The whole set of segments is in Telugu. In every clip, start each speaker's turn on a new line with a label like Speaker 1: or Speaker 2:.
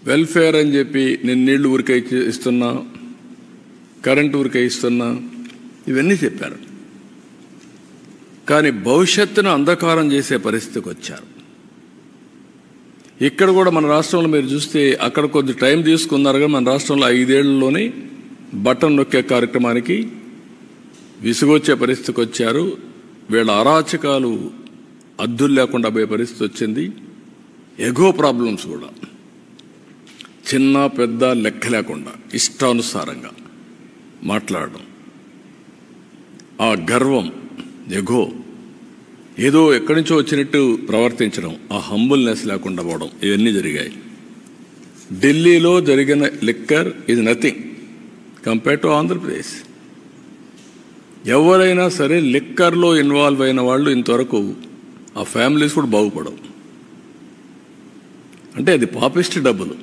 Speaker 1: వెల్ఫేర్ అని చెప్పి నేను నీళ్లు ఊరికే ఇస్తున్నా, కరెంటు ఊరికే ఇస్తున్నా, ఇవన్నీ చెప్పారు. కానీ భవిష్యత్తును అంధకారం చేసే పరిస్థితికి వచ్చారు. ఇక్కడ కూడా మన రాష్ట్రంలో మీరు చూస్తే అక్కడ కొద్ది టైం తీసుకున్నారు, కానీ మన రాష్ట్రంలో 5 ఏళ్లలోనే బటన్ నొక్కే కార్యక్రమానికి విసుగొచ్చే పరిస్థితికి వచ్చారు. వీళ్ళ అరాచకాలు అద్దులు లేకుండా పోయే పరిస్థితి వచ్చింది. ఎగో ప్రాబ్లమ్స్ కూడా చిన్న పెద్ద లెక్క లేకుండా ఇష్టానుసారంగా మాట్లాడడం, ఆ గర్వం, ఎగో, ఏదో ఎక్కడి నుంచో వచ్చినట్టు ప్రవర్తించడం, ఆ హంబుల్నెస్ లేకుండా పోవడం, ఇవన్నీ జరిగాయి. ఢిల్లీలో జరిగిన liquor is nothing compare to Andhra Pradesh. ఎవరైనా సరే లిక్కర్లో ఇన్వాల్వ్ అయిన వాళ్ళు ఇంతవరకు ఆ ఫ్యామిలీస్ కూడా బాగుపడవు. అంటే అది పాపిస్ట్ డబ్బులు.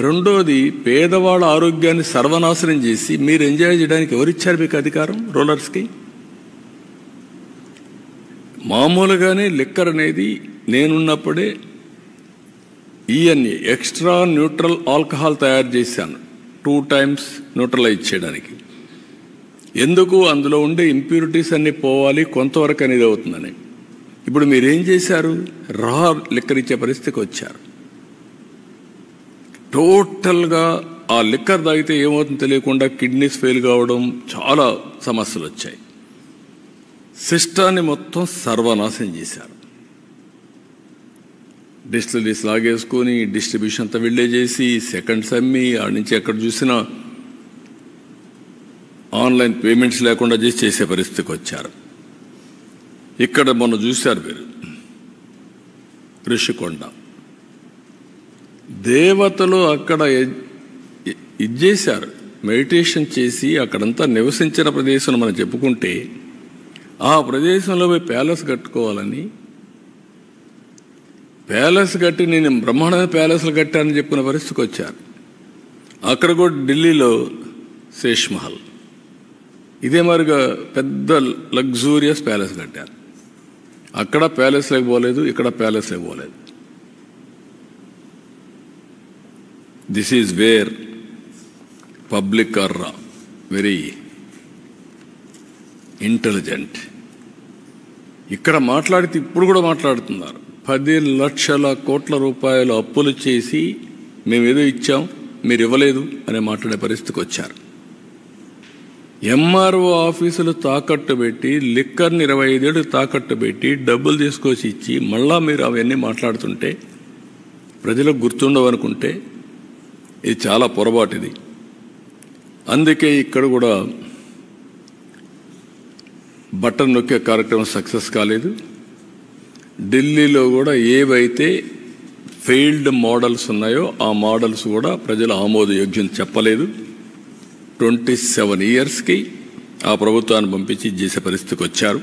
Speaker 1: రెండోది, పేదవాళ్ళ ఆరోగ్యాన్ని సర్వనాశనం చేసి మీరు ఎంజాయ్ చేయడానికి ఎవరిచ్చారు మీకు అధికారం? రూలర్స్కి. మామూలుగానే లిక్కర్ అనేది నేనున్నప్పుడే ఈఎన్ఏ ఎక్స్ట్రా న్యూట్రల్ ఆల్కహాల్ తయారు చేశాను 2 times న్యూట్రలైజ్ చేయడానికి. ఎందుకు? అందులో ఉండే ఇంప్యూరిటీస్ అన్నీ పోవాలి, కొంతవరకు అనేది అవుతుందని. ఇప్పుడు మీరేం చేశారు? రా లిక్కర్ ఇచ్చే పరిస్థితికి వచ్చారు. టోటల్గా ఆ లిక్కర్ తాగితే ఏమవుతుందో తెలియకుండా కిడ్నీస్ ఫెయిల్ కావడం, చాలా సమస్యలు వచ్చాయి. సిస్టాన్ని మొత్తం సర్వనాశనం చేశారు. డిస్టిలరీస్ లాగేసుకొని డిస్ట్రిబ్యూషన్ అంతా వెళ్ళే చేసి సెకండ్స్ అమ్మి ఆడి నుంచి ఎక్కడ చూసినా ఆన్లైన్ పేమెంట్స్ లేకుండా చేసే పరిస్థితికి వచ్చారు. ఇక్కడ మొన్న చూశారు మీరు ఋషికొండ దేవతలు అక్కడ ఇచ్చేశారు. మెడిటేషన్ చేసి అక్కడంతా నివసించిన ప్రదేశం మనం చెప్పుకుంటే ఆ ప్రదేశంలో పోయి ప్యాలెస్ కట్టుకోవాలని, ప్యాలెస్ కట్టి నేను బ్రహ్మాండమైన ప్యాలెస్లు కట్టానని చెప్పుకునే పరిస్థితికి వచ్చారు. అక్కడ కూడా ఢిల్లీలో శేష్ మహల్ ఇదే మరిగా పెద్ద లగ్జూరియస్ ప్యాలెస్ కట్టారు. అక్కడ ప్యాలెస్ లేకపోలేదు, ఇక్కడ ప్యాలెస్ లేకపోలేదు. This is where public are very intelligent. ఇక్కడ మాట్లాడితే ఇప్పుడు కూడా మాట్లాడుతున్నారు. 10 లక్షల కోట్ల రూపాయలు అప్పులు చేసి మేము ఏదో ఇచ్చాం, మీరు ఇవ్వలేదు అనే మాట్లాడే పరిస్థితికి వచ్చారు. ఎంఆర్ఓ ఆఫీసులు తాకట్టు పెట్టి, లిక్కర్ని 25 ఏళ్ళు తాకట్టు పెట్టి డబ్బులు తీసుకొచ్చి ఇచ్చి మళ్ళా మీరు అవన్నీ మాట్లాడుతుంటే ప్రజలకు గుర్తుండవనుకుంటే ఇది చాలా పొరపాటిది. అందుకే ఇక్కడ కూడా బటన్ నొక్కే కార్యక్రమం సక్సెస్ కాలేదు. ఢిల్లీలో కూడా ఏవైతే ఫెయిల్డ్ మోడల్స్ ఉన్నాయో ఆ మోడల్స్ కూడా ప్రజలు ఆమోదయోగ్యం చెప్పలేదు. 27 yearsకి ఆ ప్రభుత్వాన్ని పంపించి చేసే పరిస్థితికి వచ్చారు.